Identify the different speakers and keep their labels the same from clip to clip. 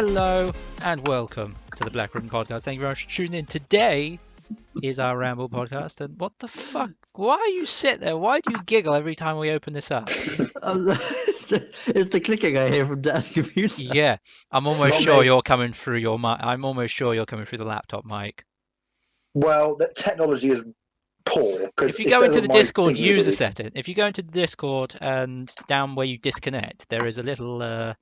Speaker 1: Hello and welcome to the Black Ribbon Podcast. Thank you very much for tuning in. Today is our Ramble podcast, and what the fuck? Why are you sit there? Why do you giggle every time we open this up?
Speaker 2: It's the clicking I hear from Dad's computer.
Speaker 1: Yeah, I'm almost sure you're coming through your mic. I'm almost sure you're coming through the laptop mic.
Speaker 3: Well, the technology is poor.
Speaker 1: If you go into the Discord user setting, if you go into the Discord and down where you disconnect, there is a little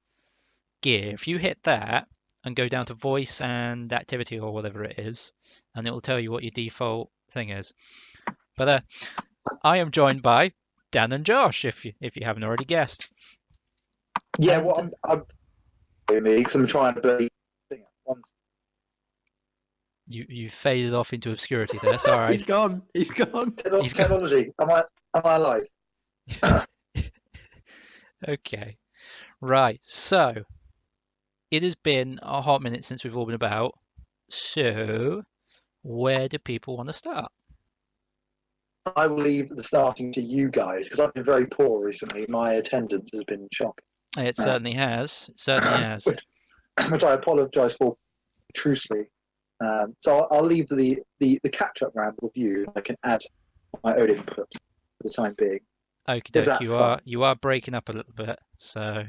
Speaker 1: gear. If you hit that and go down to voice and activity or whatever it is, and it will tell you what your default thing is. But I am joined by Dan and Josh, if you haven't already guessed.
Speaker 3: Yeah,
Speaker 1: and,
Speaker 3: well, I'm because I'm trying to be.
Speaker 1: You faded off into obscurity there. Sorry.
Speaker 2: He's gone. He's gone.
Speaker 3: Technology. Am I alive?
Speaker 1: Okay. Right. So it has been a hot minute since we've all been about. So where do people want to start?
Speaker 3: I will leave the starting to you guys because I've been very poor recently. My attendance has been shocking.
Speaker 1: It certainly has. It certainly has.
Speaker 3: Which I apologise for truthfully. So I'll leave the catch-up round with you. I can add my own input for the time being.
Speaker 1: Okay, you are breaking up a little bit. So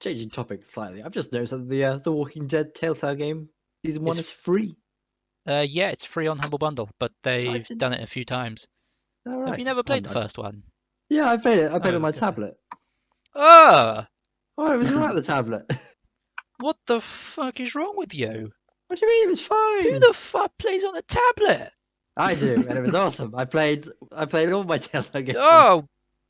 Speaker 2: Changing topic slightly. I've just noticed that the Walking Dead Telltale game season 1 is free.
Speaker 1: Yeah, it's free on Humble Bundle, but they've done it a few times.
Speaker 2: Right.
Speaker 1: Have you never played the first one?
Speaker 2: Yeah, I played it. I played it on my tablet.
Speaker 1: Oh,
Speaker 2: It was right on the tablet.
Speaker 1: what the fuck is wrong with you?
Speaker 2: What do you mean? It was fine.
Speaker 1: Who the fuck plays on a tablet?
Speaker 2: I do, and it was awesome. I played all my Telltale games.
Speaker 1: Oh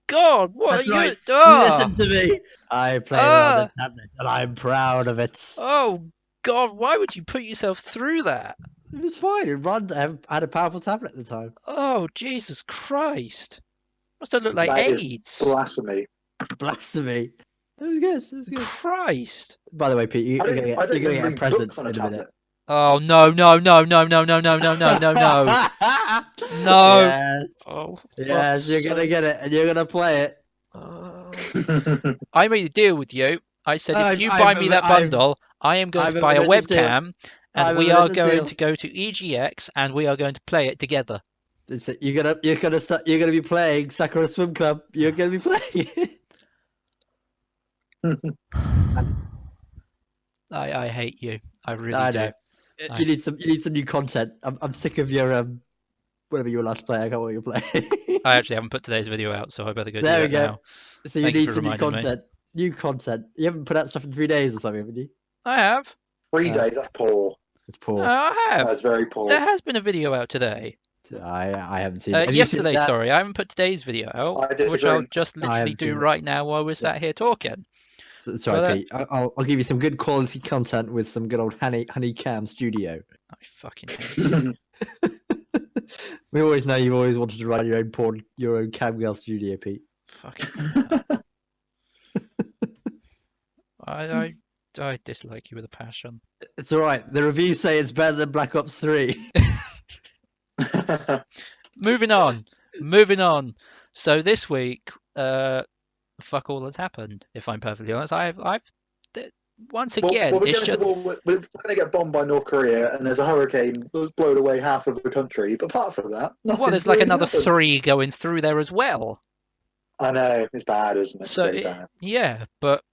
Speaker 1: God, what
Speaker 2: That's
Speaker 1: are
Speaker 2: right.
Speaker 1: you? Oh,
Speaker 2: Listen to me. I played it on the tablet, and I'm proud of it.
Speaker 1: oh God, why would you put yourself through that?
Speaker 2: It was fine. I had a powerful tablet at the time.
Speaker 1: Oh Jesus Christ! Must have looked like
Speaker 3: That is
Speaker 1: AIDS.
Speaker 3: blasphemy.
Speaker 2: Blasphemy. It was good. It was good.
Speaker 1: Christ!
Speaker 2: By the way, Pete, you're going to get a present in a minute.
Speaker 1: Oh no! No!
Speaker 2: Yes.
Speaker 1: Oh,
Speaker 2: Yes, you're going to get it, and you're going to play it.
Speaker 1: I made a deal with you. I said if you buy me that bundle, I am going to buy a webcam, and we are going to go to EGX, and we are going to play it together.
Speaker 2: You're gonna be playing Sakura Swim Club. You're gonna be playing it.
Speaker 1: I hate you. I really do.
Speaker 2: You need some new content. I'm sick of your whatever your last play. I can't what you're playing.
Speaker 1: I actually haven't put today's video out, so I better go
Speaker 2: there
Speaker 1: do
Speaker 2: we
Speaker 1: that
Speaker 2: go.
Speaker 1: now.
Speaker 2: So you need some new content. New content. You haven't put out stuff in 3 days or something, haven't you?
Speaker 1: I have.
Speaker 3: 3 days. That's poor.
Speaker 2: It's poor.
Speaker 1: No, I have.
Speaker 3: That's very poor.
Speaker 1: There has been a video out today.
Speaker 2: I haven't seen it.
Speaker 1: Yesterday, sorry. I haven't put today's video out, which I'll just literally do right now while we're sat here talking.
Speaker 2: Sorry, Pete. I'll give you some good quality content with some good old Honeycam Studio.
Speaker 1: I fucking hate it.
Speaker 2: We always know you've always wanted to run your own camgirl studio, Pete.
Speaker 1: Fucking I dislike you with a passion.
Speaker 2: It's alright. The reviews say it's better than Black Ops 3.
Speaker 1: Moving on. So this week, fuck all has happened. If I'm perfectly honest, I've once again,
Speaker 3: we're going to get bombed by North Korea, and there's a hurricane that's blown away half of the country. But apart from that,
Speaker 1: there's like another 3 going through there as well.
Speaker 3: I know it's bad, isn't it?
Speaker 1: So
Speaker 3: bad.
Speaker 1: Yeah, but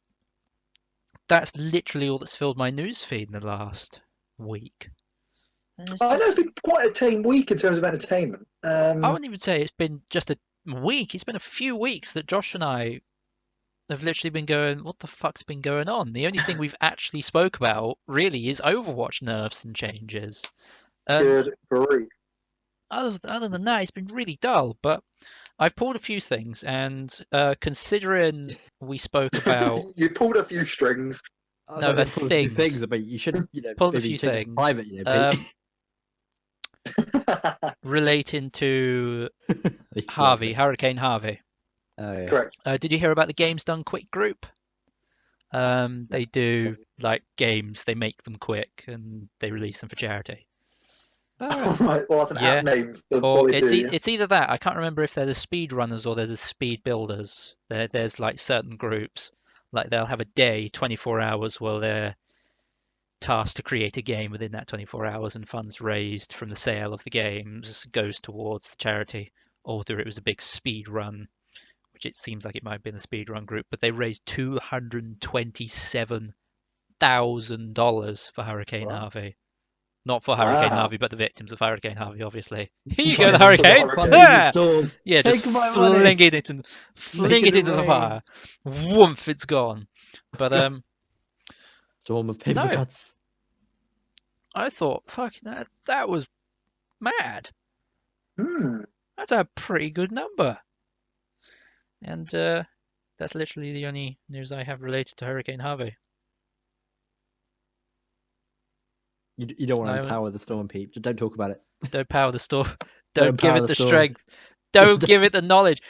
Speaker 1: that's literally all that's filled my news feed in the last week.
Speaker 3: I know it's been quite a tame week in terms of entertainment.
Speaker 1: I wouldn't even say it's been just a week. It's been a few weeks that Josh and I have literally been going, what the fuck's been going on? The only thing we've actually spoke about really is Overwatch nerfs and changes.
Speaker 3: Good grief.
Speaker 1: Other than that, it's been really dull. But I've pulled a few things, and considering we spoke about...
Speaker 3: You pulled a few strings.
Speaker 1: No,
Speaker 2: things, but you should
Speaker 1: pulled a few things.
Speaker 2: Private,
Speaker 1: relating to Hurricane Harvey.
Speaker 2: Oh, yeah.
Speaker 3: Correct.
Speaker 1: Did you hear about the Games Done Quick group? They do like games, they make them quick and they release them for charity.
Speaker 3: Oh, right. Well, that's an app name.
Speaker 1: It's either that. I can't remember if they're the speed runners or they're the speed builders. There's like certain groups, like they'll have a day, 24 hours, where they're tasked to create a game within that 24 hours, and funds raised from the sale of the games goes towards the charity. Although it was a big speed run, which it seems like it might have been a speed run group, but they raised $227,000 for Hurricane
Speaker 2: Wow.
Speaker 1: Harvey. Not for Hurricane
Speaker 3: Wow.
Speaker 1: Harvey, but the victims of Hurricane Harvey, obviously. Here you
Speaker 3: Yeah,
Speaker 1: go, the
Speaker 3: for the
Speaker 1: hurricane.
Speaker 3: hurricane.
Speaker 1: Yeah,
Speaker 2: Storm.
Speaker 1: yeah, just
Speaker 2: Take my
Speaker 1: fling
Speaker 2: money.
Speaker 1: it into, fling it
Speaker 2: it
Speaker 1: into the
Speaker 2: rain.
Speaker 1: fire. Woomph, it's gone. But
Speaker 2: Storm of paper
Speaker 1: No.
Speaker 2: cuts.
Speaker 1: I thought, fuck, that was mad. That's a pretty good number. And that's literally the only news I have related to Hurricane Harvey.
Speaker 2: You don't want
Speaker 1: No.
Speaker 2: to empower the storm, Pete. Just don't talk about it.
Speaker 1: Don't power the storm.
Speaker 2: Don't
Speaker 1: Don't give
Speaker 2: power
Speaker 1: it
Speaker 2: the
Speaker 1: the
Speaker 2: storm.
Speaker 1: strength. Don't give it the knowledge.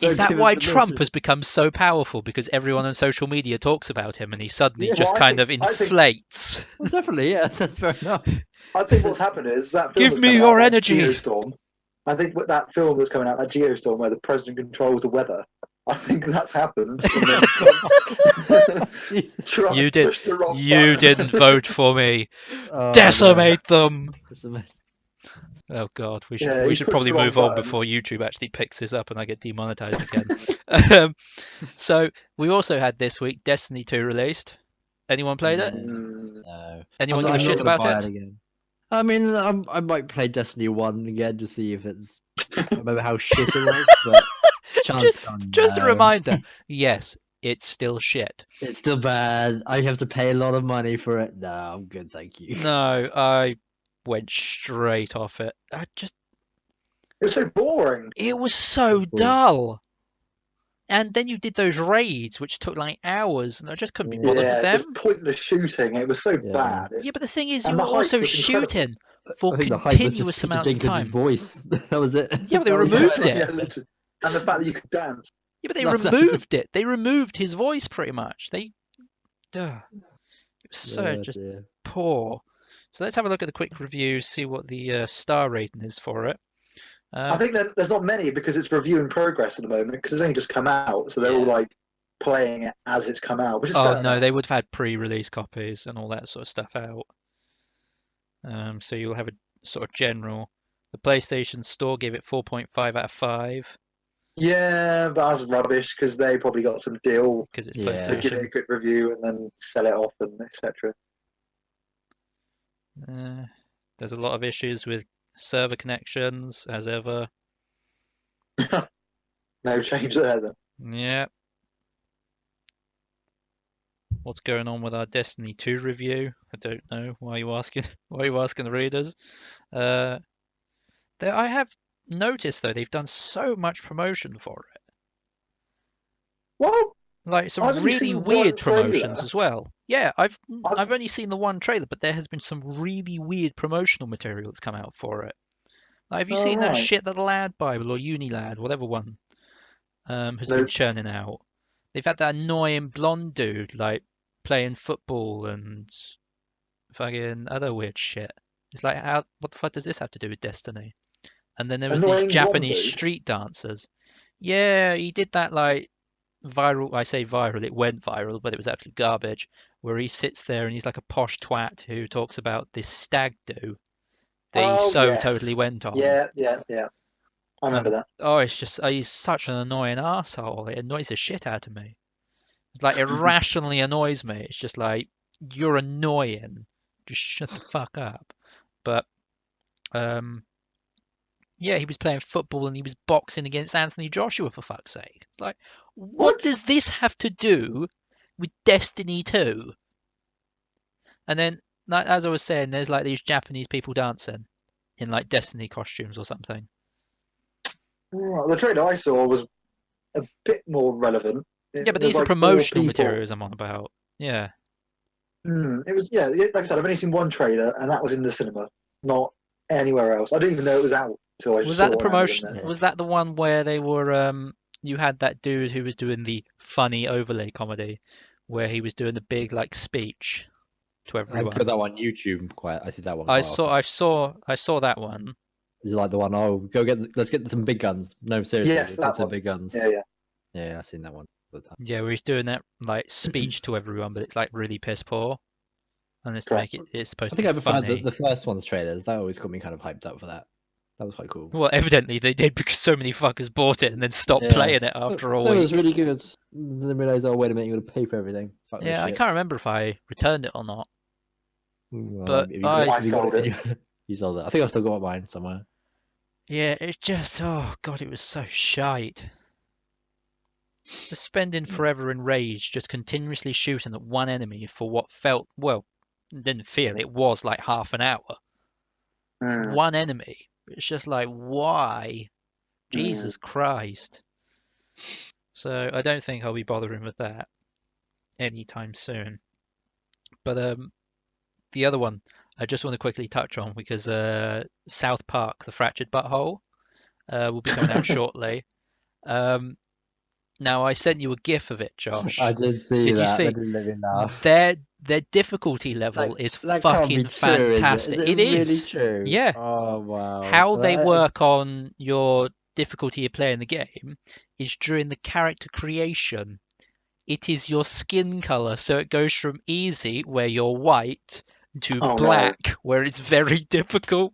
Speaker 1: Is
Speaker 2: Don't
Speaker 1: that
Speaker 2: give it
Speaker 1: why
Speaker 2: the
Speaker 1: Trump
Speaker 2: knowledge.
Speaker 1: has become so powerful? Because everyone on social media talks about him and he suddenly
Speaker 3: Yeah,
Speaker 1: just
Speaker 3: well,
Speaker 1: kind of
Speaker 3: I think-
Speaker 1: inflates.
Speaker 2: Well, definitely, yeah, that's fair enough.
Speaker 3: I think what's happened is that film
Speaker 1: Give
Speaker 3: that's
Speaker 1: me
Speaker 3: coming
Speaker 1: your
Speaker 3: out, that
Speaker 1: energy.
Speaker 3: Geostorm. I think with that film that's coming out, that Geostorm, where the president controls the weather. I think that's happened. And then
Speaker 2: Jesus.
Speaker 3: Trump's
Speaker 1: You did-
Speaker 3: pushed the wrong
Speaker 1: You
Speaker 3: button.
Speaker 1: didn't vote for me.
Speaker 2: Oh,
Speaker 1: Decimate them.
Speaker 2: no. Decimate.
Speaker 1: Oh God, we
Speaker 3: Yeah,
Speaker 1: should
Speaker 3: he
Speaker 1: should
Speaker 3: pushed
Speaker 1: probably
Speaker 3: the wrong
Speaker 1: move on
Speaker 3: button.
Speaker 1: before YouTube actually picks this up and I get demonetized again. So we also had this week Destiny 2 released. Anyone played it?
Speaker 2: No.
Speaker 1: Anyone
Speaker 2: I'm
Speaker 1: give a
Speaker 2: not
Speaker 1: shit
Speaker 2: gonna
Speaker 1: about
Speaker 2: buy
Speaker 1: it?
Speaker 2: again. I mean, I might play Destiny 1 again to see if it's. I remember how shit it was, but chance on
Speaker 1: Just a
Speaker 2: no.
Speaker 1: reminder. Yes, it's still shit.
Speaker 2: It's still bad. I have to pay a lot of money for it. No, I'm good, thank you.
Speaker 1: No, I went straight off it.
Speaker 3: It was so boring.
Speaker 1: It was so
Speaker 2: Cool.
Speaker 1: dull. And then you did those raids, which took like hours, and I just couldn't be bothered
Speaker 3: Yeah,
Speaker 1: with
Speaker 3: just
Speaker 1: them.
Speaker 3: pointless shooting. It was so
Speaker 2: Yeah.
Speaker 3: bad.
Speaker 1: Yeah, but the thing is,
Speaker 3: And
Speaker 1: you
Speaker 3: the
Speaker 1: were
Speaker 3: hype
Speaker 1: also
Speaker 3: was incredible.
Speaker 1: shooting for
Speaker 2: I think the hype was
Speaker 1: continuous
Speaker 2: just Peter
Speaker 1: amounts of
Speaker 2: Dinklage's
Speaker 1: time.
Speaker 2: voice. That was it.
Speaker 1: Yeah, but they
Speaker 2: That was
Speaker 1: removed
Speaker 2: it.
Speaker 1: it.
Speaker 3: Yeah, literally. And the fact that you could dance.
Speaker 1: Yeah, but they
Speaker 2: That's
Speaker 1: removed it. They removed his voice pretty much. It was so
Speaker 2: Oh,
Speaker 1: just
Speaker 2: dear.
Speaker 1: poor. So let's have a look at the quick reviews, see what the star rating is for it.
Speaker 3: I think that there's not many because it's review in progress at the moment because it's only just come out, so they're all like playing it as it's come out. Which is
Speaker 1: Oh
Speaker 3: fair
Speaker 1: no,
Speaker 3: enough.
Speaker 1: they would have had pre-release copies and all that sort of stuff out. So you'll have a sort of general. The PlayStation Store gave it 4.5 out of 5
Speaker 3: Yeah, but that's rubbish because they probably got some deal
Speaker 1: because it's
Speaker 2: Yeah.
Speaker 3: to give it a
Speaker 1: PlayStation.
Speaker 3: good review and then sell it off and etc.
Speaker 1: There's a lot of issues with server connections, as ever.
Speaker 3: No change there then.
Speaker 1: Yeah. What's going on with our Destiny 2 review? I don't know. Why are you asking? Why are you asking the readers? I have noticed though they've done so much promotion for it.
Speaker 3: Well,
Speaker 1: Like some
Speaker 3: I've only
Speaker 1: really
Speaker 3: seen one
Speaker 1: weird promotions
Speaker 3: trailer.
Speaker 1: as well. Yeah, I've
Speaker 3: I've-
Speaker 1: only seen the one trailer, but there has been some really weird promotional material that's come out for it. Like, have you
Speaker 3: Oh,
Speaker 1: seen that
Speaker 3: right.
Speaker 1: shit that Lad Bible or Unilad, whatever one, has
Speaker 3: No.
Speaker 1: been churning out? They've had that annoying blonde dude like playing football and fucking other weird shit. It's like, what the fuck does this have to do with Destiny? And then there was
Speaker 3: Annoying
Speaker 1: these
Speaker 3: blonde
Speaker 1: Japanese
Speaker 3: dude?
Speaker 1: street dancers. Yeah, he did that like viral. I say viral, it went viral, but it was absolute garbage. Where he sits there and he's like a posh twat who talks about this stag do that he
Speaker 3: yes.
Speaker 1: totally went on.
Speaker 3: Yeah. I remember that.
Speaker 1: Oh, it's just he's such an annoying asshole. It annoys the shit out of me. It's like irrationally annoys me. It's just like you're annoying. Just shut the fuck up. But yeah, he was playing football and he was boxing against Anthony Joshua for fuck's sake. It's like, what does this have to do with Destiny 2? And then, like, as I was saying, there's like these Japanese people dancing in like Destiny costumes or something.
Speaker 3: Right, the trailer I saw was a bit more relevant.
Speaker 1: Yeah, but
Speaker 3: It was
Speaker 1: these are
Speaker 3: like four
Speaker 1: promotional
Speaker 3: people.
Speaker 1: materials I'm on about. Yeah.
Speaker 3: It was like I said, I've only seen one trailer, and that was in the cinema, not anywhere else. I didn't even know it was out until I
Speaker 1: Was
Speaker 3: saw
Speaker 1: that the
Speaker 3: it on Amazon
Speaker 1: promotion?
Speaker 3: then.
Speaker 1: Was that the one where they were you had that dude who was doing the funny overlay comedy where he was doing the big like speech to
Speaker 2: I've
Speaker 1: everyone?
Speaker 2: got that one on YouTube. Quite, I see that one.
Speaker 1: I
Speaker 2: quite often.
Speaker 1: saw that one.
Speaker 2: Is it like the one? Oh, let's get some big guns. No, seriously,
Speaker 3: Yes,
Speaker 2: let's
Speaker 3: that
Speaker 2: get some
Speaker 3: one.
Speaker 2: big guns.
Speaker 3: Yeah.
Speaker 2: Yeah, I've seen that one all the time.
Speaker 1: Yeah, where he's doing that like speech to everyone, but it's like really piss poor. and it's to make it. It's supposed
Speaker 2: I
Speaker 1: to
Speaker 2: think
Speaker 1: be
Speaker 2: I preferred
Speaker 1: funny.
Speaker 2: the first one's trailers. That always got me kind of hyped up for that. That was quite cool.
Speaker 1: Well, evidently they did because so many fuckers bought it and then stopped
Speaker 2: Yeah.
Speaker 1: playing it after a
Speaker 2: That
Speaker 1: week.
Speaker 2: was really good. Then realised, oh wait a minute, you got to pay for everything. Fuck
Speaker 1: Yeah,
Speaker 2: this
Speaker 1: I
Speaker 2: shit.
Speaker 1: can't remember if I returned it or not.
Speaker 2: Well,
Speaker 1: But
Speaker 2: if you got
Speaker 3: I
Speaker 2: if you got
Speaker 3: sold it.
Speaker 2: You sold it. I think I still got mine somewhere.
Speaker 1: Yeah, it's just, oh god, it was so shite. Just spending forever in rage, just continuously shooting at one enemy for what felt, well, didn't feel, it was like half an hour.
Speaker 3: Mm,
Speaker 1: One enemy. It's just like, why? Jesus Christ. So I don't think I'll be bothering with that anytime soon. But the other one I just want to quickly touch on because South Park: The Fractured Butthole will be coming out shortly. Now I sent you a GIF of it, Josh.
Speaker 2: I did see
Speaker 1: Did you
Speaker 2: that.
Speaker 1: see?
Speaker 2: That didn't let me laugh.
Speaker 1: Their difficulty level is
Speaker 2: That can't be
Speaker 1: fucking
Speaker 2: true,
Speaker 1: fantastic.
Speaker 2: is it? Is it
Speaker 1: It
Speaker 2: really
Speaker 1: is.
Speaker 2: true?
Speaker 1: Yeah.
Speaker 2: Oh wow.
Speaker 1: How they work on your difficulty of playing the game is during the character creation. It is your skin color, so it goes from easy, where you're white, to
Speaker 3: Oh, no.
Speaker 1: black, where it's very difficult.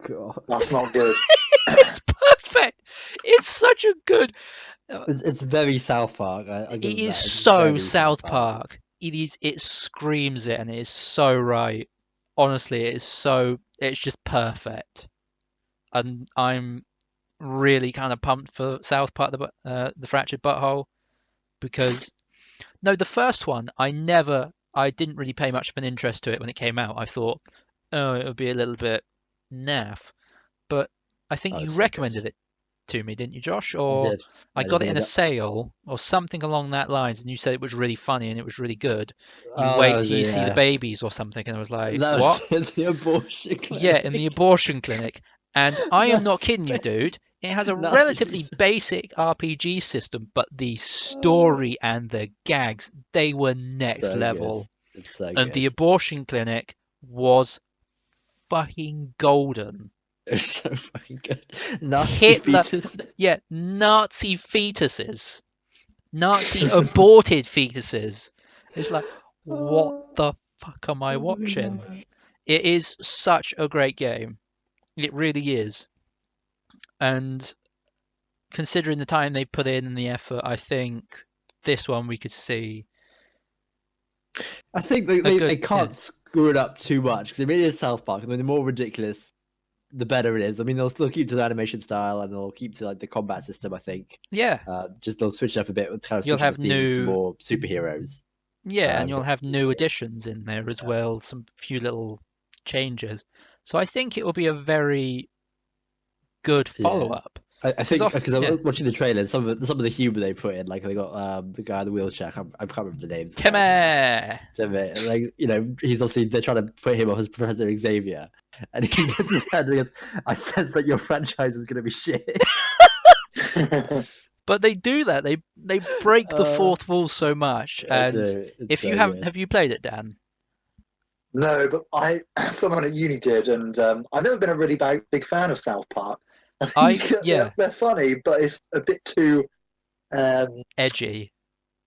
Speaker 2: God.
Speaker 3: that's not good.
Speaker 1: It's perfect. It's such a good.
Speaker 2: It's very South Park. I
Speaker 1: It
Speaker 2: give them
Speaker 1: is
Speaker 2: that. It's
Speaker 1: so
Speaker 2: very
Speaker 1: South Park. It is. It screams it, and it is so right. Honestly, it is so. It's just perfect, and I'm really kind of pumped for South Park, the Fractured Butthole, because no, the first one I didn't really pay much of an interest to it when it came out. I thought, oh, it would be a little bit naff, but I think
Speaker 2: Oh,
Speaker 1: you
Speaker 2: it's so good.
Speaker 1: recommended it to me, didn't you, Josh?
Speaker 2: I
Speaker 1: Or
Speaker 2: did.
Speaker 1: I got it in a
Speaker 2: got-
Speaker 1: sale or something along that lines, and you said it was really funny and it was really good. You
Speaker 2: Oh, that
Speaker 1: wait
Speaker 2: was
Speaker 1: till you
Speaker 2: it,
Speaker 1: see the
Speaker 2: yeah.
Speaker 1: babies or something, and I was like,
Speaker 2: That
Speaker 1: what?
Speaker 2: was in the abortion clinic.
Speaker 1: Yeah, in the abortion clinic. And I am not
Speaker 2: Nazi
Speaker 1: kidding you,
Speaker 2: ba-
Speaker 1: dude. It has a
Speaker 2: Nazi
Speaker 1: relatively
Speaker 2: pizza.
Speaker 1: basic RPG system, but the story and the gags, they were next
Speaker 2: So
Speaker 1: level.
Speaker 2: good. It's so
Speaker 1: And the
Speaker 2: good.
Speaker 1: abortion clinic was fucking golden.
Speaker 2: It's so fucking good. Nazi
Speaker 1: Hitler,
Speaker 2: fetus.
Speaker 1: yeah, Nazi fetuses, Nazi aborted fetuses. It's like, what the fuck am I watching? It is such a great game. It really is. And considering the time they put in and the effort, I think this one we could see
Speaker 2: I think
Speaker 1: a
Speaker 2: they
Speaker 1: good.
Speaker 2: can't screw it up too much because I mean it is South Park. I mean the more ridiculous, the better it is. I mean they'll still keep to the animation style and they'll keep to like the combat system. I think.
Speaker 1: Yeah,
Speaker 2: Just they'll switch it up a bit with kind of
Speaker 1: you'll
Speaker 2: switch up
Speaker 1: have
Speaker 2: the themes to
Speaker 1: new.
Speaker 2: more superheroes.
Speaker 1: Yeah, and you'll
Speaker 2: But
Speaker 1: have new additions in there as well, some few little changes. So I think it will be a very good follow-up.
Speaker 2: I think because I
Speaker 1: yeah.
Speaker 2: was watching the trailers, some of the humor they put in, like they got the guy in the wheelchair. I can't remember the names.
Speaker 1: Timmy!
Speaker 2: Timmy, like he's obviously they're trying to put him up as Professor Xavier, and he puts his hand and he goes, "I sense that your franchise is going to be shit."
Speaker 1: But they do that. They break the fourth wall so much. And if you haven't, have you played it, Dan?
Speaker 3: No, but someone at uni did, and I've never been a really big fan of South Park. I think they're funny, but it's a bit too
Speaker 1: edgy.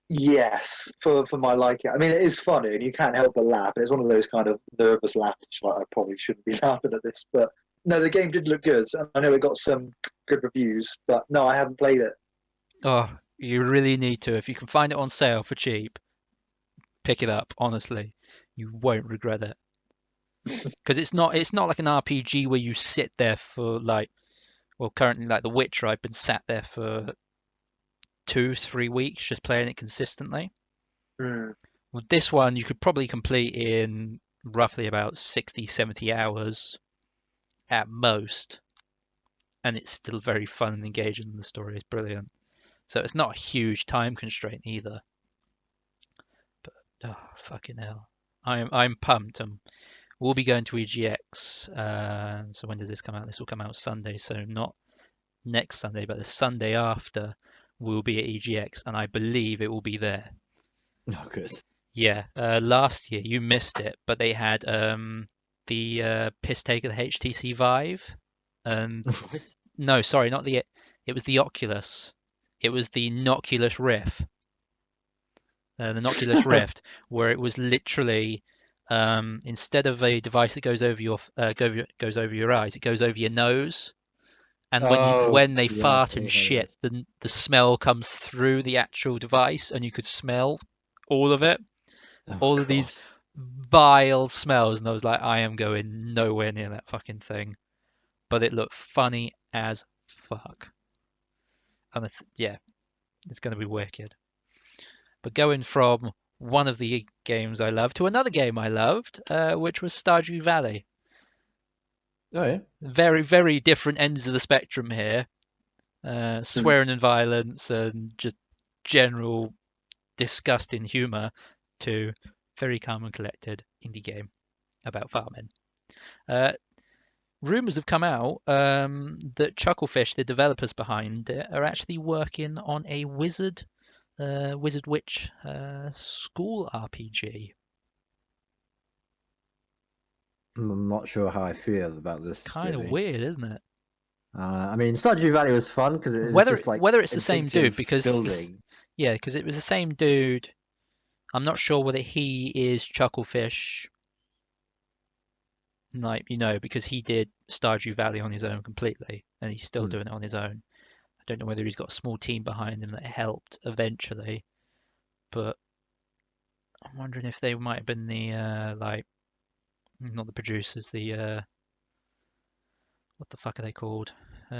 Speaker 3: Yes, for my liking. I mean, it is funny, and you can't help but laugh. It's one of those kind of nervous laughs. Like I probably shouldn't be laughing at this, but no, the game did look good. I know it got some good reviews, but no, I haven't played it.
Speaker 1: Oh, you really need to. If you can find it on sale for cheap, pick it up. Honestly, you won't regret it. Because it's not like an RPG where you sit there for currently like The Witcher, I've been sat there for 2-3 weeks just playing it consistently. With this one, you could probably complete in roughly about 60-70 hours at most, and it's still very fun and engaging, and the story is brilliant. So it's not a huge time constraint either. But oh fucking hell, I'm pumped. We'll be going to EGX. So when does this come out? This will come out Sunday, so not next Sunday, but the Sunday after we'll be at EGX, and I believe it will be there.
Speaker 2: Oh, good.
Speaker 1: Yeah, last year you missed it, but they had the piss take of the HTC Vive, and no, sorry, not the. It was the Oculus. It was the Noculus Rift. The Noculus Rift, where it was literally Instead of a device that goes over your goes over your eyes, it goes over your nose. And
Speaker 2: Oh,
Speaker 1: when they
Speaker 2: yeah,
Speaker 1: fart and shit, the smell comes through the actual device, and you could smell all of it,
Speaker 2: oh,
Speaker 1: all of
Speaker 2: God.
Speaker 1: these vile smells. And I was like, I am going nowhere near that fucking thing. But it looked funny as fuck. And yeah, it's going to be wicked. But going from one of the games I loved to another game I loved, which was Stardew Valley.
Speaker 2: Oh yeah.
Speaker 1: Very, very different ends of the spectrum here. Swearing and violence and just general disgusting humour to very calm and collected indie game about farming. Rumours have come out that Chucklefish, the developers behind it, are actually working on a Wizard Witch school RPG.
Speaker 2: I'm not sure how I feel about this.
Speaker 1: Kind of
Speaker 2: really.
Speaker 1: weird, isn't it?
Speaker 2: I mean, Stardew Valley was fun because it was
Speaker 1: Whether
Speaker 2: just like
Speaker 1: whether it's the same dude,
Speaker 2: addictive
Speaker 1: because
Speaker 2: building.
Speaker 1: yeah, because it was the same dude. I'm not sure whether he is Chucklefish, like, because he did Stardew Valley on his own completely, and he's still doing it on his own. I don't know whether he's got a small team behind him that helped eventually, but I'm wondering if they might have been the not the producers, the what the fuck are they called? You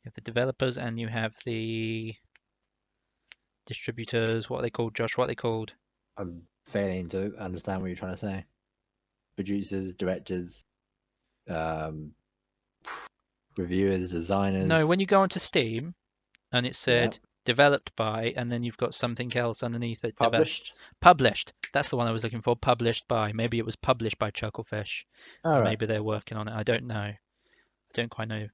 Speaker 1: have the developers and you have the distributors. What are they called, Josh? What are they called?
Speaker 2: I'm failing to understand what you're trying to say. Producers, directors, reviewers, designers.
Speaker 1: No, when you go onto Steam and it said developed by, and then you've got something else underneath it.
Speaker 2: Published.
Speaker 1: Published. That's the one I was looking for. Published by. Maybe it was published by Chucklefish.
Speaker 2: All right.
Speaker 1: Maybe they're working on it. I don't know. I don't quite know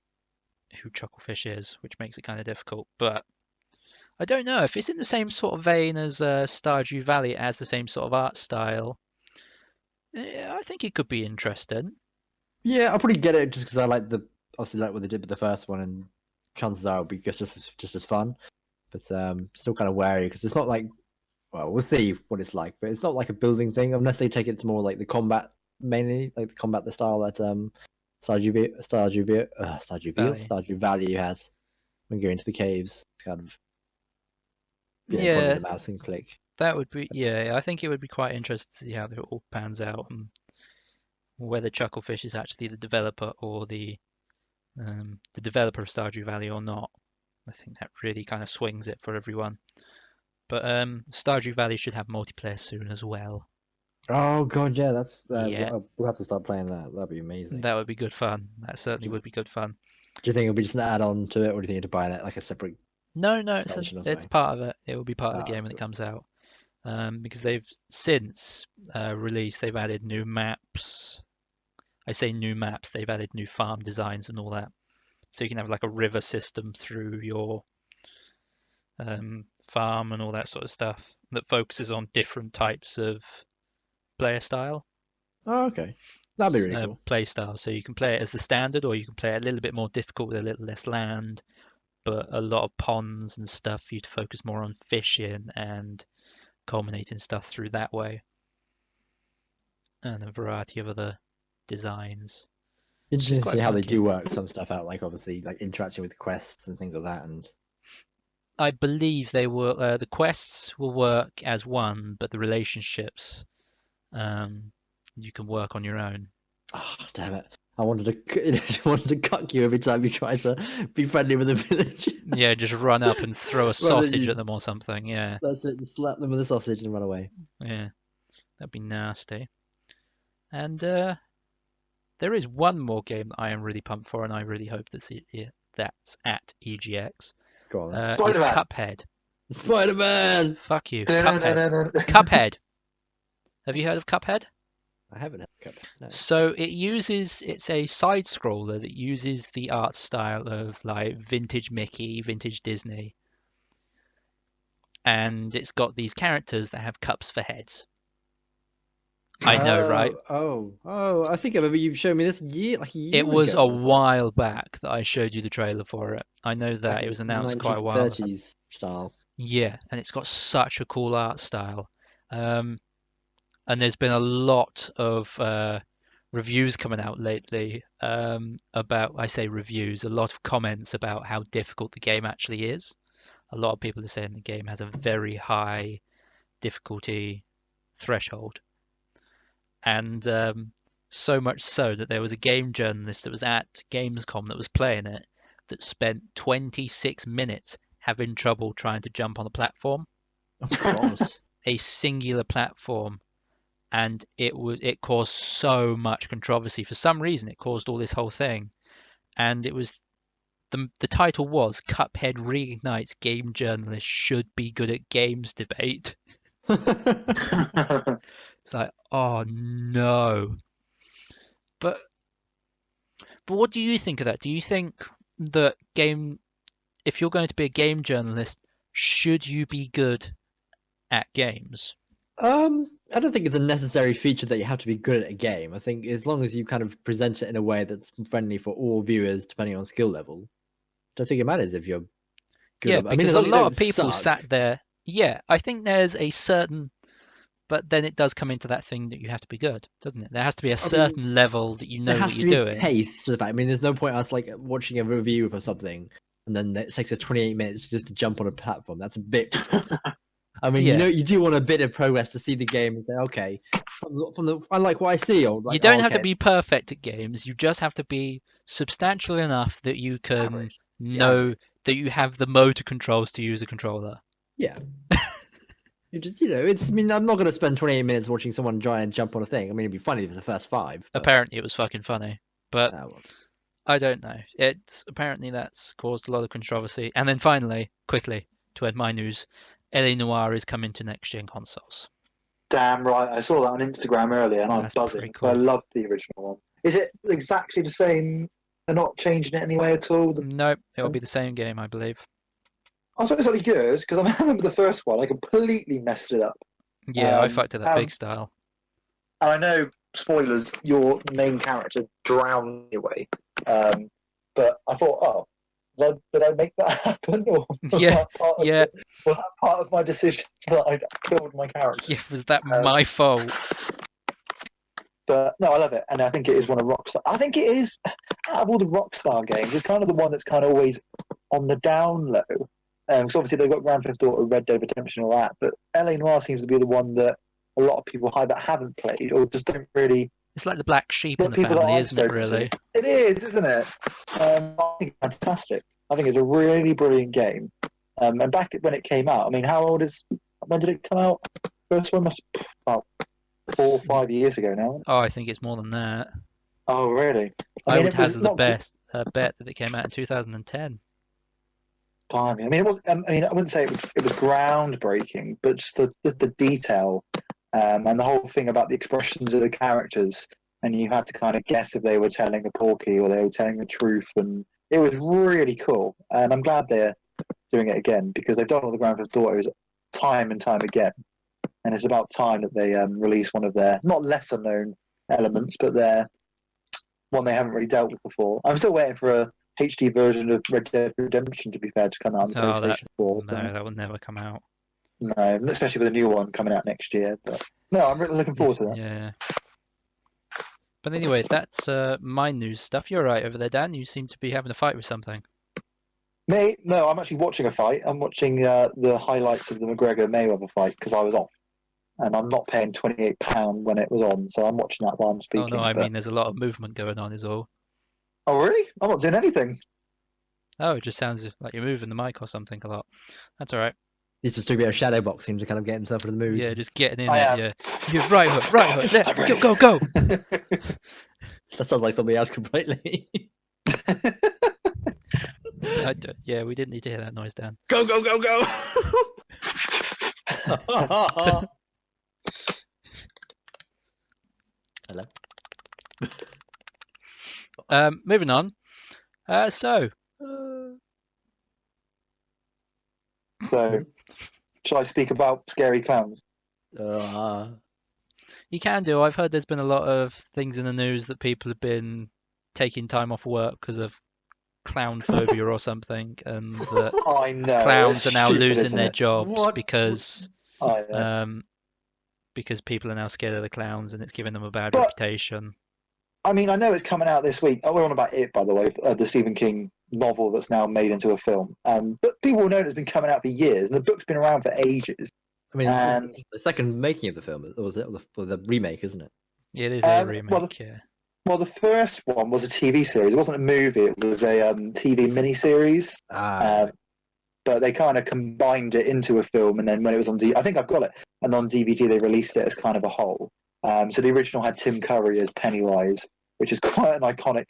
Speaker 1: who Chucklefish is, which makes it kind of difficult. But I don't know if it's in the same sort of vein as Stardew Valley. It has the same sort of art style. Yeah, I think it could be interesting.
Speaker 2: Yeah, I'll probably get it just because I obviously like what they did with the first one, and chances are it'll be just as fun. But still kind of wary because it's not like, well, we'll see what it's like, but it's not like a building thing unless they take it to more like the combat, mainly like the combat, the style that Stardew Valley had when going to the caves, kind of pointing the mouse and click.
Speaker 1: That would be, I think it would be quite interesting to see how it all pans out and whether Chucklefish is actually the developer or the developer of Stardew Valley or not. I think that really kind of swings it for everyone. But Stardew Valley should have multiplayer soon as well.
Speaker 2: Oh god, yeah, that's
Speaker 1: Yeah.
Speaker 2: we'll have to start playing that. That'd be amazing.
Speaker 1: That would be good fun. That certainly would be good fun.
Speaker 2: Do you think it'll be just an add-on to it, or do you think you have to buy it like a separate?
Speaker 1: No, it's part of it. It will be part of the game when
Speaker 2: cool.
Speaker 1: it comes out. Because they've since released, they've added new maps. I say new maps, they've added new farm designs and all that. So you can have like a river system through your farm and all that sort of stuff that focuses on different types of player style.
Speaker 2: Oh, okay. That'd be really cool.
Speaker 1: Play style. So you can play it as the standard, or you can play it a little bit more difficult with a little less land, but a lot of ponds and stuff for you to focus more on fishing and culminating stuff through that way. And a variety of other designs.
Speaker 2: Interesting to see how they do work some stuff out, like obviously like interacting with quests and things like that. And
Speaker 1: I believe they will. The quests will work as one, but the relationships, you can work on your own.
Speaker 2: Oh damn it! I wanted to cuck you every time you try to be friendly with a village.
Speaker 1: Yeah, just run up and throw a sausage at them or something. Yeah.
Speaker 2: That's it. Just slap them with a sausage and run away.
Speaker 1: Yeah, that'd be nasty. And there is one more game that I am really pumped for, and I really hope that's at EGX.
Speaker 2: Go on.
Speaker 1: It's Cuphead.
Speaker 2: Spider-Man.
Speaker 1: Fuck you, Cuphead. Cuphead. Have you heard of Cuphead?
Speaker 2: I haven't heard of Cuphead. No.
Speaker 1: So it's a side scroller that uses the art style of like vintage Mickey, vintage Disney. And it's got these characters that have cups for heads. I know, right?
Speaker 2: Oh! I think I remember you showed me this year ago.
Speaker 1: It was a while back that I showed you the trailer for it. I know that
Speaker 2: like
Speaker 1: it was announced quite a while.
Speaker 2: 1930s style.
Speaker 1: Yeah, and it's got such a cool art style. and there's been a lot of reviews coming out lately about, I say reviews, a lot of comments about how difficult the game actually is. A lot of people are saying the game has a very high difficulty threshold, and so much so that there was a game journalist that was at Gamescom that was playing it that spent 26 minutes having trouble trying to jump on a platform,
Speaker 2: Of course.
Speaker 1: a singular platform, and it caused so much controversy. For some reason, it caused all this whole thing, and it was the title was Cuphead reignites game journalists should be good at games debate. It's like, oh no. But what do you think of that? Do you think that if you're going to be a game journalist, should you be good at games?
Speaker 2: I don't think it's a necessary feature that you have to be good at a game. I think as long as you kind of present it in a way that's friendly for all viewers, depending on skill level, I don't think it matters if you're good.
Speaker 1: Yeah,
Speaker 2: I mean,
Speaker 1: because
Speaker 2: as
Speaker 1: a
Speaker 2: long as you
Speaker 1: lot
Speaker 2: don't
Speaker 1: of people
Speaker 2: suck.
Speaker 1: sat there. Yeah, I think there's a certain, but then it does come into that thing that you have to be good, doesn't it? There has to be a certain level that you know
Speaker 2: There has
Speaker 1: what
Speaker 2: to
Speaker 1: you're
Speaker 2: be
Speaker 1: doing.
Speaker 2: pace to the fact. I mean, there's no point us like watching a review for something and then it takes us 28 minutes just to jump on a platform. That's a bit. I mean,
Speaker 1: Yeah.
Speaker 2: you do want a bit of progress to see the game and say, okay, from the I like what I see, or like,
Speaker 1: You don't
Speaker 2: oh,
Speaker 1: have to
Speaker 2: okay,
Speaker 1: be perfect at games. You just have to be substantial enough that you can
Speaker 2: average.
Speaker 1: know
Speaker 2: average.
Speaker 1: that you have the motor controls to use a controller.
Speaker 2: Yeah. You just, it's. I mean, I'm not going to spend 28 minutes watching someone try and jump on a thing. I mean, it'd be funny for the first 5. But,
Speaker 1: Apparently, it was fucking funny, but
Speaker 2: well,
Speaker 1: I don't know. It's apparently that's caused a lot of controversy. And then finally, quickly to end my news, LA Noire is coming to next gen consoles.
Speaker 3: Damn right, I saw that on Instagram earlier, and I'm
Speaker 1: That's
Speaker 3: buzzing.
Speaker 1: pretty cool.
Speaker 3: I loved the original one. Is it exactly the same? They're not changing it anyway at all.
Speaker 1: Nope, it'll be the same game, I believe.
Speaker 3: I thought it was really good because I remember the first one. I completely messed it up.
Speaker 1: Yeah, I fucked it up big style.
Speaker 3: And I know, spoilers, your main character drowned anyway. But I thought, oh, did I make that happen? Or was
Speaker 1: Yeah,
Speaker 3: that was that part of my decision that I killed my character?
Speaker 1: Yeah, was that my fault?
Speaker 3: But no, I love it, and I think it is one of Rockstar. I think it is, out of all the Rockstar games, it's kind of the one that's kind of always on the down low. So obviously they've got Grand Theft Auto, Red Dead Redemption, and all that, but LA Noire seems to be the one that a lot of people either haven't played or just don't really.
Speaker 1: It's like the black sheep
Speaker 3: The
Speaker 1: in the
Speaker 3: people that
Speaker 1: family,
Speaker 3: I've
Speaker 1: isn't it?
Speaker 3: spoken to.
Speaker 1: Really?
Speaker 3: It is, isn't it? I think it's fantastic. I think it's a really brilliant game. And back when it came out, I mean, when did it come out? First one must be about 4 or 5 years ago now.
Speaker 1: Oh, I think it's more than that.
Speaker 3: Oh, really?
Speaker 1: I
Speaker 3: mean,
Speaker 1: would
Speaker 3: it was
Speaker 1: hazard the
Speaker 3: not
Speaker 1: bet that it came out in 2010.
Speaker 3: timing. I mean, it was. I mean, I wouldn't say it was groundbreaking, but just the detail and the whole thing about the expressions of the characters, and you had to kind of guess if they were telling a porky or they were telling the truth, and it was really cool. And I'm glad they're doing it again because they've done all the Grand Theft Autos time and time again, and it's about time that they release one of their not lesser known elements, but their one they haven't really dealt with before. I'm still waiting for a HD version of Red Dead Redemption, to be fair, to come out on the PlayStation 4.
Speaker 1: No, that will never come out.
Speaker 3: No, especially with a new one coming out next year. But no, I'm really looking forward to that.
Speaker 1: Yeah. But anyway, that's my news stuff. You're right over there, Dan. You seem to be having a fight with something.
Speaker 3: Me? No, I'm actually watching a fight. I'm watching the highlights of the McGregor-Mayweather fight because I was off. And I'm not paying £28 when it was on, so I'm watching that while I'm speaking.
Speaker 1: Oh, no, I mean there's a lot of movement going on is all.
Speaker 3: Oh, really? I'm not doing anything.
Speaker 1: Oh, it just sounds like you're moving the mic or something a lot. That's all right.
Speaker 2: he's just doing a bit of shadow boxing to kind of get himself in the mood.
Speaker 1: Yeah, just getting in
Speaker 3: I
Speaker 1: it.
Speaker 3: am.
Speaker 1: Yeah, right hook. There, go.
Speaker 2: That sounds like somebody else completely.
Speaker 1: Yeah, we didn't need to hear that noise, Dan.
Speaker 2: Go! Hello.
Speaker 1: Moving on. So,
Speaker 3: So, shall I speak about scary clowns?
Speaker 1: you can do. I've heard there's been a lot of things in the news that people have been taking time off work because of clown phobia or something, and that
Speaker 3: I know.
Speaker 1: clowns are
Speaker 3: it's
Speaker 1: now
Speaker 3: stupid,
Speaker 1: losing
Speaker 3: isn't
Speaker 1: their
Speaker 3: it?
Speaker 1: jobs
Speaker 2: What?
Speaker 1: because
Speaker 3: I know.
Speaker 1: because people are now scared of the clowns and it's given them a bad
Speaker 3: But-
Speaker 1: reputation.
Speaker 3: I mean, I know it's coming out this week. Oh, we're on about it, by the way, the Stephen King novel that's now made into a film. But people know it's been coming out for years, and the book's been around for ages.
Speaker 2: I mean,
Speaker 3: And-
Speaker 2: the second making of the film, or was it the remake, isn't it?
Speaker 1: Yeah, it is a
Speaker 3: well,
Speaker 1: remake. Yeah.
Speaker 3: Well, the first one was a TV series. It wasn't a movie. It was a TV miniseries.
Speaker 2: Ah,
Speaker 3: But they kind of combined it into a film, and then when it was on I think I've got it, and on DVD they released it as kind of a whole. So the original had Tim Curry as Pennywise, which is quite an iconic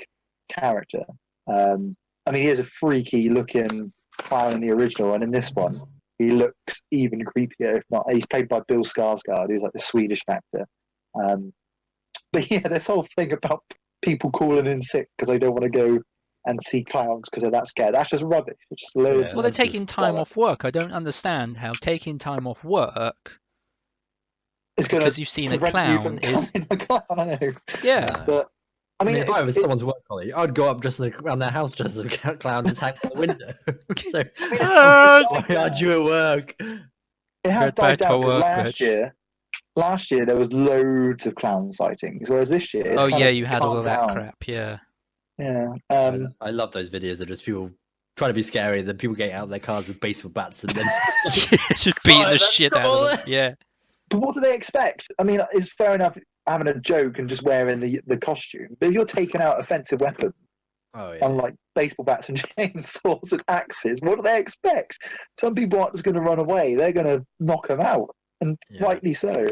Speaker 3: character. I mean, he is a freaky looking clown in the original, and in this one he looks even creepier. If not, he's played by Bill Skarsgård, who's like the Swedish actor. But yeah, this whole thing about people calling in sick because they don't want to go and see clowns because they're that scared. That's just rubbish. It's just loads.
Speaker 2: Yeah.
Speaker 1: Well, they're
Speaker 2: that's
Speaker 1: taking
Speaker 2: just
Speaker 1: time
Speaker 3: bollocks.
Speaker 1: off work. I don't understand how taking time off work
Speaker 3: It's going
Speaker 1: because
Speaker 3: to
Speaker 1: you've seen a
Speaker 3: prevent you from
Speaker 1: clown is
Speaker 3: becoming a clown. I know.
Speaker 1: yeah.
Speaker 3: But I mean,
Speaker 2: if I was
Speaker 3: it's,
Speaker 2: someone's work colleague, I'd go up just around their house just as a clown just hanging out the window. So, why aren't you at work?
Speaker 3: it has
Speaker 1: Get back
Speaker 3: died
Speaker 1: to
Speaker 3: down 'cause
Speaker 1: work,
Speaker 3: last year there was loads of clown sightings, whereas this year it's
Speaker 1: Oh
Speaker 3: kind
Speaker 1: yeah,
Speaker 3: of
Speaker 1: you had all
Speaker 3: calmed
Speaker 1: of that
Speaker 3: down.
Speaker 1: crap. Yeah.
Speaker 3: Yeah.
Speaker 2: I love those videos of just people trying to be scary, then people getting out of their cars with baseball bats and then
Speaker 1: Just beating the
Speaker 2: that's
Speaker 1: shit out of them.
Speaker 2: cool.
Speaker 1: Yeah.
Speaker 3: But what do they expect? I mean, it's fair enough having a joke and just wearing the costume, but if you're taking out offensive weapons,
Speaker 2: oh yeah.
Speaker 3: unlike baseball bats and chainsaws and axes, what do they expect? Some people aren't just going to run away; they're going to knock them out, and
Speaker 2: Yeah.
Speaker 3: rightly so.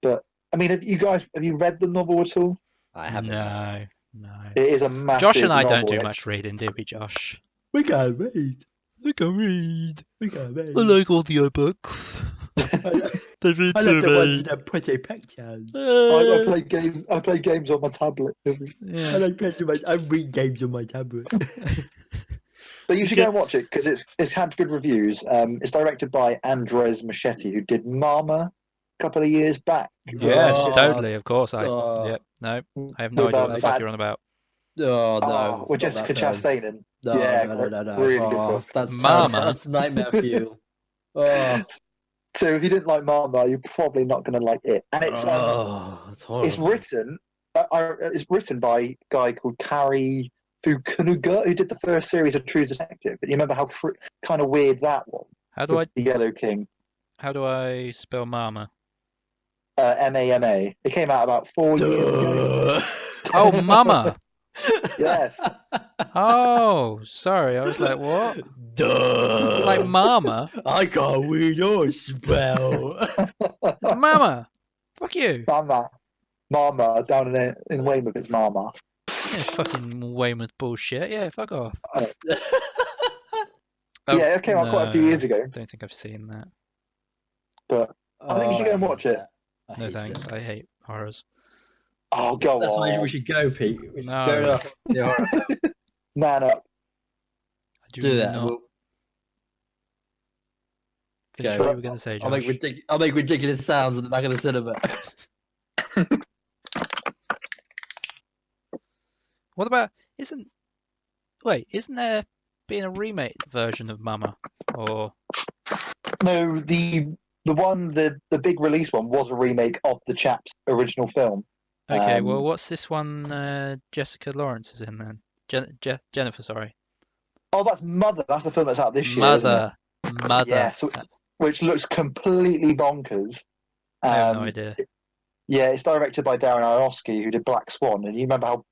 Speaker 3: But I mean, have you read the novel at all?
Speaker 2: I haven't.
Speaker 1: No. No.
Speaker 3: It is a massive.
Speaker 1: Josh and I don't
Speaker 3: novel.
Speaker 1: do much reading, do we, Josh?
Speaker 2: We can't read.
Speaker 1: I can read.
Speaker 2: We can't read.
Speaker 1: I like audiobooks. They're really
Speaker 2: I like the ones
Speaker 1: too
Speaker 2: with the pretty pictures.
Speaker 3: I play game. I play games on my tablet.
Speaker 2: I
Speaker 1: Yeah.
Speaker 2: like I read games on my tablet.
Speaker 3: But you should go and watch it because it's had good reviews. It's directed by Andres Machete, who did Mama a couple of years back.
Speaker 1: Yes,
Speaker 2: Oh,
Speaker 1: totally. Of course.
Speaker 2: God.
Speaker 1: Yep. No, I have no
Speaker 3: With,
Speaker 1: idea what the fuck
Speaker 3: Bad-
Speaker 1: you're on about.
Speaker 2: Oh no!
Speaker 3: Oh, with
Speaker 2: not
Speaker 3: Jessica
Speaker 2: that film.
Speaker 3: Chastain.
Speaker 2: No,
Speaker 3: Yeah,
Speaker 2: no.
Speaker 3: really good
Speaker 2: Oh,
Speaker 3: film.
Speaker 2: that's
Speaker 1: Mama.
Speaker 2: terrible. That's nightmare fuel. Oh,
Speaker 3: So if you didn't like Mama, you're probably not going to like it. And it's
Speaker 2: it's horrible.
Speaker 3: it's written. It's written by a guy called Kari Fukunaga, who did the first series of True Detective. But you remember how kind of weird that one?
Speaker 1: How do I
Speaker 3: With the Yellow King.
Speaker 1: spell Mama?
Speaker 3: MAMA. It came out about 4 years ago.
Speaker 1: Oh, Mama.
Speaker 3: Yes.
Speaker 1: Oh, sorry. I was like, what?
Speaker 2: Duh.
Speaker 1: Like Mama?
Speaker 2: I can't read or spell.
Speaker 1: It's Mama. Fuck you.
Speaker 3: Mama down in Weymouth. It's Mama.
Speaker 1: Yeah, fucking Weymouth bullshit. Yeah, fuck off.
Speaker 3: Oh.
Speaker 1: Oh,
Speaker 3: Yeah, it came out quite a few
Speaker 1: no,
Speaker 3: years ago.
Speaker 1: Don't think I've seen that.
Speaker 3: But I think you should go and watch it.
Speaker 1: No thanks. I hate horrors.
Speaker 3: Oh, go
Speaker 2: That's why
Speaker 3: on.
Speaker 2: we should go, Pete. We should
Speaker 1: No.
Speaker 2: go up. Yeah,
Speaker 3: Man up.
Speaker 1: I
Speaker 2: do that.
Speaker 1: not.
Speaker 2: We'll
Speaker 1: Finish
Speaker 2: go.
Speaker 1: what you were going to say,
Speaker 2: I'll
Speaker 1: Josh.
Speaker 2: make ridiculous sounds at the back of the cinema.
Speaker 1: What about isn't there being a remake version of Mama? Or
Speaker 3: No, the big release one was a remake of the chap's original film.
Speaker 1: okay, well, what's this one? Jessica Lawrence is in then. Jennifer, sorry.
Speaker 3: Oh, that's Mother. That's the film that's out this year. Isn't it?
Speaker 1: Mother.
Speaker 3: Yeah, so- Which looks completely bonkers.
Speaker 1: I have no
Speaker 3: Um,
Speaker 1: idea.
Speaker 3: Yeah, it's directed by Darren Aronofsky, who did Black Swan, and you remember how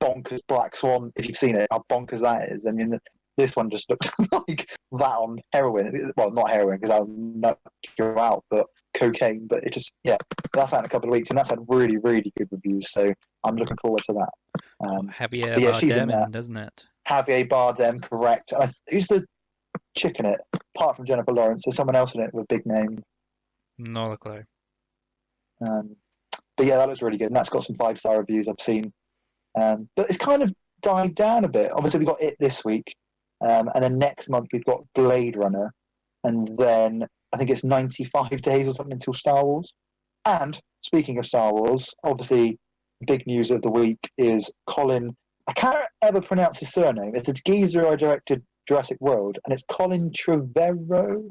Speaker 3: bonkers Black Swan, if you've seen it, how bonkers that is. I mean, this one just looks like that on heroin. Well, not heroin because I'll knock you out, but cocaine. But it just, yeah, that's out in a couple of weeks, and that's had really, really good reviews. So I'm looking forward to that.
Speaker 1: Javier
Speaker 3: yeah, she's in
Speaker 1: Bardem,
Speaker 3: that.
Speaker 1: doesn't it?
Speaker 3: Javier Bardem, correct. Who's the chick in it? Apart from Jennifer Lawrence, there's someone else in it with a big name.
Speaker 1: Not a clue.
Speaker 3: But yeah, that looks really good, and that's got some 5-star reviews I've seen. But it's kind of died down a bit. Obviously, we got it this week, and then next month we've got Blade Runner, and then I think it's 95 days or something until Star Wars. And speaking of Star Wars, obviously, big news of the week is Colin. I can't ever pronounce his surname. It's a geezer who directed Jurassic World, and it's Colin Trevorrow.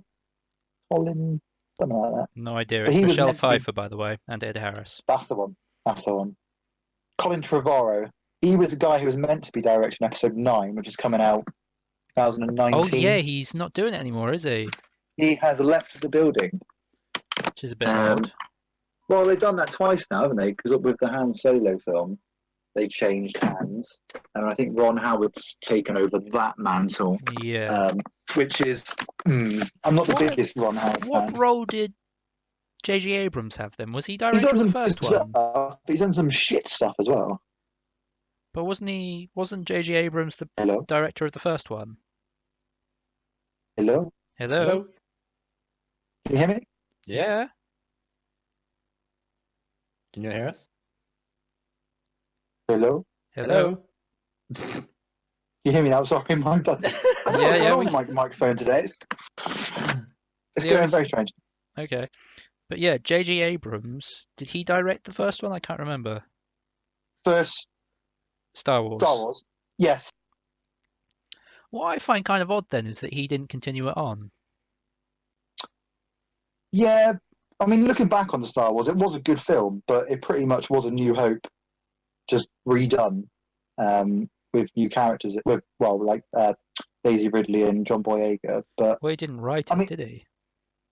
Speaker 3: Colin. something like that.
Speaker 1: No idea.
Speaker 3: But
Speaker 1: It's
Speaker 3: he was
Speaker 1: Michelle
Speaker 3: meant to be-
Speaker 1: Pfeiffer, by the way, and Ed Harris.
Speaker 3: That's the one. That's the one. Colin Trevorrow. He was the guy who was meant to be directing episode 9, which is coming out 2019.
Speaker 1: Oh yeah, he's not doing it anymore, is he?
Speaker 3: He has left the building.
Speaker 1: Which is a bit odd.
Speaker 3: Well, they've done that twice now, haven't they? Because with the Han Solo film, they changed hands, and I think Ron Howard's taken over that mantle.
Speaker 1: Yeah.
Speaker 3: Which is, I'm not the biggest Ron Howard
Speaker 1: What
Speaker 3: fan.
Speaker 1: role did J.J. Abrams have then? Was he
Speaker 3: He's
Speaker 1: director
Speaker 3: done
Speaker 1: of the
Speaker 3: some
Speaker 1: first
Speaker 3: good
Speaker 1: one?
Speaker 3: stuff, but he's done some shit stuff as well.
Speaker 1: But wasn't J.J. Abrams the
Speaker 3: Hello?
Speaker 1: director of the first one?
Speaker 3: Hello?
Speaker 1: Hello?
Speaker 3: Can you hear me?
Speaker 1: Yeah.
Speaker 2: Can you hear us?
Speaker 3: Hello?
Speaker 1: Hello?
Speaker 3: You hear me now? Sorry, Mike.
Speaker 1: Yeah,
Speaker 3: on my microphone today. It's
Speaker 1: Yeah,
Speaker 3: going very strange.
Speaker 1: Okay. But yeah, J.J. Abrams, did he direct the first one? I can't remember.
Speaker 3: First
Speaker 1: Star Wars.
Speaker 3: Star Wars. Yes.
Speaker 1: What I find kind of odd then is that he didn't continue it on.
Speaker 3: Yeah. I mean, looking back on the Star Wars, it was a good film, but it pretty much was a New Hope, just redone, with new characters. Like Daisy Ridley and John Boyega. But
Speaker 1: Well, he didn't write it, did he?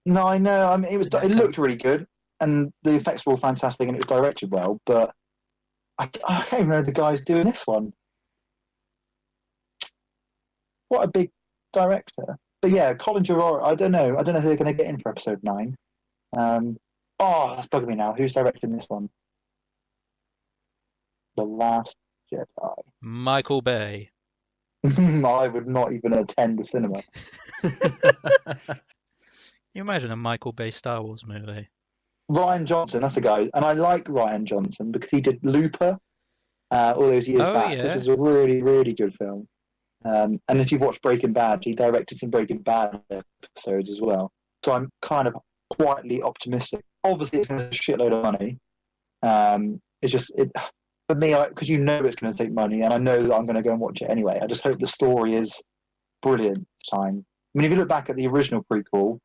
Speaker 3: no, I know. I mean, it looked really good, and the effects were all fantastic, and it was directed well. But I can't even know the guys doing this one. What a big director! But yeah, Colin Trevorrow. I don't know. I don't know if they're going to get in for episode 9. That's bugging me now. Who's directing this one? The Last Jedi.
Speaker 1: Michael Bay.
Speaker 3: I would not even attend the cinema.
Speaker 1: Can you imagine a Michael Bay Star Wars movie?
Speaker 3: Ryan Johnson, that's a guy, and I like Ryan Johnson because he did Looper all those years back, which is a really, really good film. And if you've watched Breaking Bad, he directed some Breaking Bad episodes as well. So I'm kind of quietly optimistic. Obviously, it's going to shitload of money. For me, because you know it's going to take money, and I know that I'm going to go and watch it anyway. I just hope the story is brilliant this time. I mean, if you look back at the original prequel,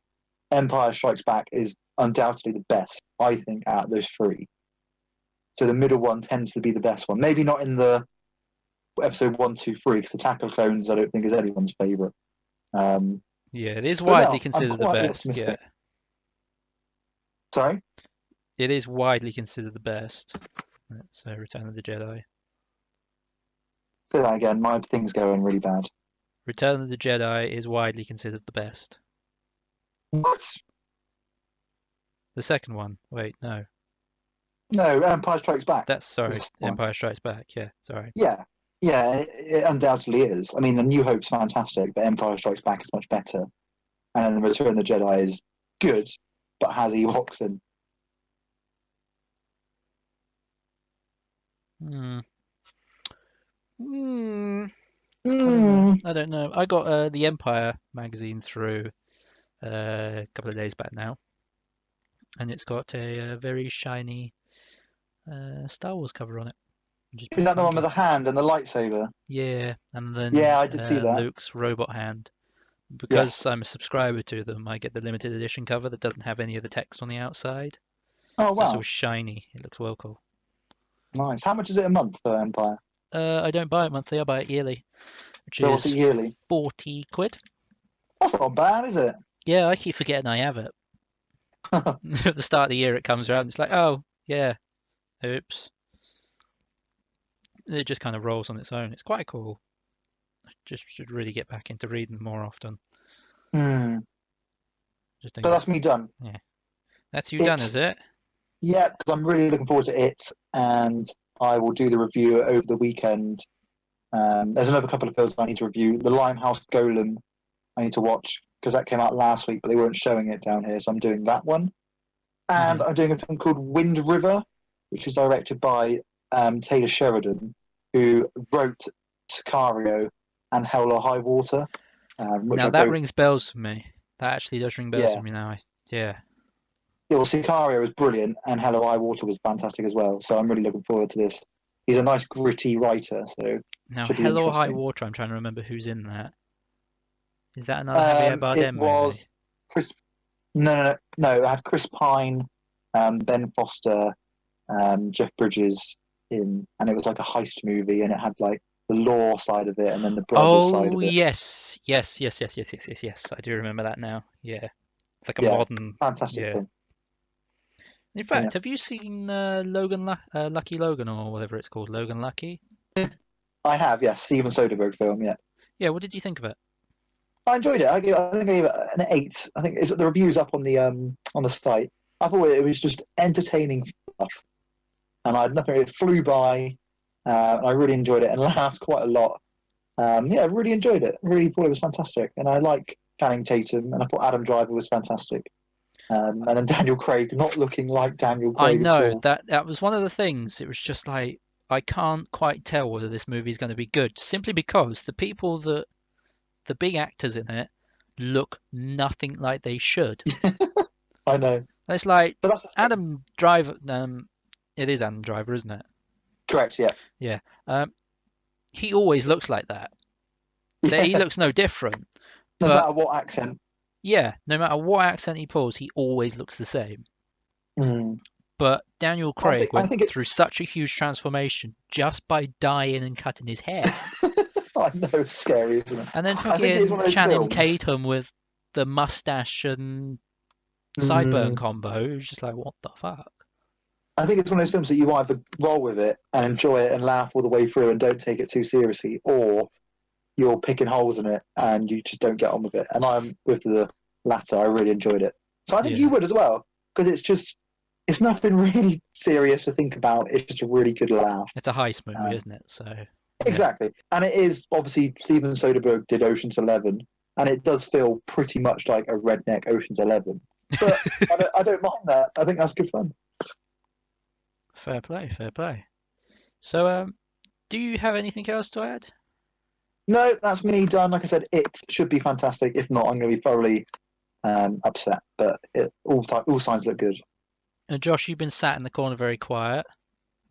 Speaker 3: Empire Strikes Back is undoubtedly the best, I think, out of those 3. So the middle one tends to be the best one. Maybe not in the episode 1, 2, 3, because Attack of Clones I don't think is anyone's favourite.
Speaker 1: Yeah, it is widely considered the best. Yeah.
Speaker 3: Sorry?
Speaker 1: It is widely considered the best. So Return of the Jedi.
Speaker 3: Say that again. My thing's going really bad.
Speaker 1: Return of the Jedi is widely considered the best.
Speaker 3: What?
Speaker 1: The second one. Wait, no.
Speaker 3: No, Empire Strikes Back.
Speaker 1: That's sorry. Empire Strikes Back. Yeah, sorry.
Speaker 3: Yeah, it undoubtedly is. I mean, The New Hope's fantastic, but Empire Strikes Back is much better. And then The Return of the Jedi is good, but has Ewoks in.
Speaker 1: I don't know. I got the Empire magazine through a couple of days back now, and it's got a very shiny Star Wars cover on it.
Speaker 3: Is that the one with the hand and the lightsaber?
Speaker 1: Yeah, and then
Speaker 3: I did see that.
Speaker 1: Luke's robot hand. Because I'm a subscriber to them, I get the limited edition cover that doesn't have any of the text on the outside.
Speaker 3: Oh,
Speaker 1: so
Speaker 3: wow.
Speaker 1: It's all shiny. It looks well cool.
Speaker 3: Nice. How much is it a month for Empire?
Speaker 1: I don't buy it monthly, I buy it yearly. Which
Speaker 3: What's
Speaker 1: is
Speaker 3: it yearly?
Speaker 1: 40 quid.
Speaker 3: That's not bad, is it?
Speaker 1: Yeah, I keep forgetting I have it. At the start of the year it comes around, it's like, oh, yeah, oops. It just kind of rolls on its own. It's quite cool. I just should really get back into reading more often.
Speaker 3: So that's me done.
Speaker 1: Yeah. That's you done, is it?
Speaker 3: Yeah, because I'm really looking forward to it, and I will do the review over the weekend. There's another couple of films I need to review. The Limehouse Golem I need to watch, because that came out last week, but they weren't showing it down here, so I'm doing that one. And I'm doing a film called Wind River, which is directed by Taylor Sheridan, who wrote Sicario and Hell or High Water.
Speaker 1: Now that rings bells for me. That actually does ring bells for me now. Yeah.
Speaker 3: Well, Sicario was brilliant, and Hell or High Water was fantastic as well. So I'm really looking forward to this. He's a nice gritty writer. So
Speaker 1: now, Hell or High Water. I'm trying to remember who's in that. Is that another Javier Bardem movie?
Speaker 3: No. It had Chris Pine, Ben Foster, Jeff Bridges in, and it was like a heist movie, and it had like the law side of it, and then the brothers side
Speaker 1: Oh
Speaker 3: of it.
Speaker 1: yes. I do remember that now. Yeah, it's like a
Speaker 3: Yeah,
Speaker 1: modern.
Speaker 3: fantastic
Speaker 1: Yeah.
Speaker 3: film.
Speaker 1: In fact, have you seen Lucky Logan or whatever it's called, Logan Lucky?
Speaker 3: I have, yes, Steven Soderbergh film. Yeah,
Speaker 1: Yeah. What did you think of it?
Speaker 3: I enjoyed it. I think I gave it an 8. I think the reviews up on the site. I thought it was just entertaining stuff, and I had nothing. It flew by. I really enjoyed it and laughed quite a lot. Yeah, I really enjoyed it. Really thought it was fantastic, and I like Channing Tatum, and I thought Adam Driver was fantastic. And then Daniel Craig not looking like Daniel
Speaker 1: I
Speaker 3: Craig at
Speaker 1: know
Speaker 3: all.
Speaker 1: that was one of the things. It was just like I can't quite tell whether this movie is going to be good, simply because the big actors in it look nothing like they should.
Speaker 3: I know,
Speaker 1: It's like
Speaker 3: but that's the thing.
Speaker 1: Adam Driver. It is Adam Driver, isn't it?
Speaker 3: Correct. Yeah.
Speaker 1: Yeah. He always looks like that. He
Speaker 3: Yeah.
Speaker 1: looks no different.
Speaker 3: No
Speaker 1: But
Speaker 3: matter what accent.
Speaker 1: yeah, no matter what accent he pulls, he always looks the same.
Speaker 3: Mm.
Speaker 1: But Daniel
Speaker 3: I
Speaker 1: Craig
Speaker 3: think- I
Speaker 1: went
Speaker 3: think it-
Speaker 1: through such a huge transformation just by dyeing and cutting his hair.
Speaker 3: I know, it's scary, isn't it?
Speaker 1: And then
Speaker 3: I think it is
Speaker 1: fucking
Speaker 3: one of those
Speaker 1: Channing
Speaker 3: films.
Speaker 1: Tatum with the mustache and sideburn combo. It was just like, what the fuck?
Speaker 3: I think it's one of those films that you either roll with it and enjoy it and laugh all the way through and don't take it too seriously, or you're picking holes in it and you just don't get on with it. And I'm with the latter. I really enjoyed it. So I think
Speaker 1: Yeah.
Speaker 3: you would as well, because it's nothing really serious to think about. It's just a really good laugh.
Speaker 1: It's a heist movie, isn't it? So
Speaker 3: Exactly. And it is, obviously, Steven Soderbergh did Ocean's 11, and it does feel pretty much like a redneck Ocean's 11. But I don't mind that. I think that's good fun.
Speaker 1: fair play, fair play. So, do you have anything else to add?
Speaker 3: No, that's me done. Like I said, it should be fantastic. If not, I'm going to be thoroughly upset. But all signs look good.
Speaker 1: And Josh, you've been sat in the corner very quiet.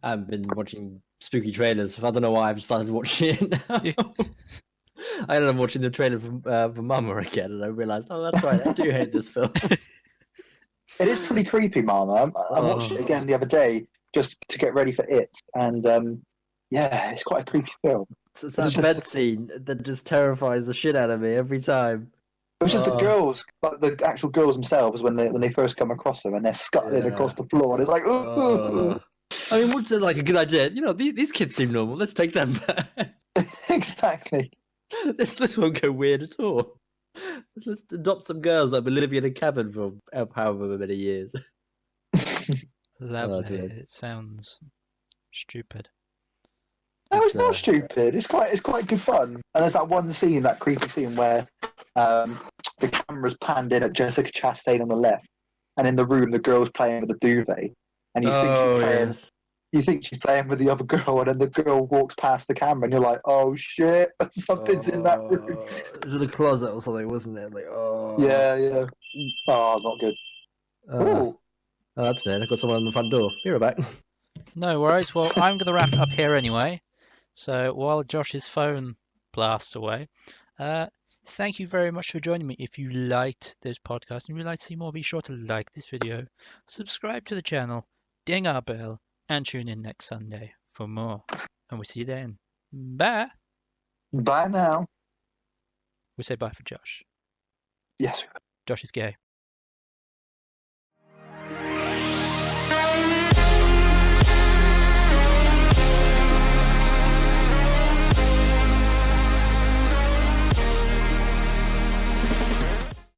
Speaker 2: I've been watching spooky trailers. I don't know why I've started watching it now.
Speaker 1: Yeah.
Speaker 2: I ended up watching the trailer for Mama again, and I realised, oh, that's right, I do hate this film.
Speaker 3: It is pretty creepy, Mama. I watched it again the other day just to get ready for it, and yeah, it's quite a creepy film.
Speaker 2: It's that bed scene that just terrifies the shit out of me every time.
Speaker 3: It was just the
Speaker 2: Oh.
Speaker 3: girls, like the actual girls themselves, when they first come across them and they're scuttling
Speaker 2: Yeah.
Speaker 3: across the floor, and it's like, ooh.
Speaker 2: I mean, what's like a good idea? You know, these kids seem normal. Let's take them back.
Speaker 3: Exactly.
Speaker 2: This won't go weird at all. Let's adopt some girls that have been living in a cabin for however many years.
Speaker 1: Lovely.
Speaker 2: weird.
Speaker 1: It sounds stupid.
Speaker 3: No, it's
Speaker 2: It's,
Speaker 3: not stupid. It's quite good fun. And there's that one scene, that creepy scene where the camera's panned in at Jessica Chastain on the left, and in the room the girl's playing with the duvet, and you think she's playing with the other girl, and then the girl walks past the camera, and you're like, oh shit, something's in that room.
Speaker 2: It was in a closet or something, wasn't it? Like, oh.
Speaker 3: Yeah. Oh, not good. Ooh.
Speaker 2: Oh, that's it. I've got someone on the front door. Be right back.
Speaker 1: No worries. Well, I'm going to wrap it up here anyway. So while Josh's phone blasts away, thank you very much for joining me. If you liked this podcast and you'd like to see more, be sure to like this video, subscribe to the channel, ding our bell, and tune in next Sunday for more. And we'll see you then. Bye.
Speaker 3: Bye now.
Speaker 1: We say bye for Josh.
Speaker 3: Yes.
Speaker 1: Josh is gay.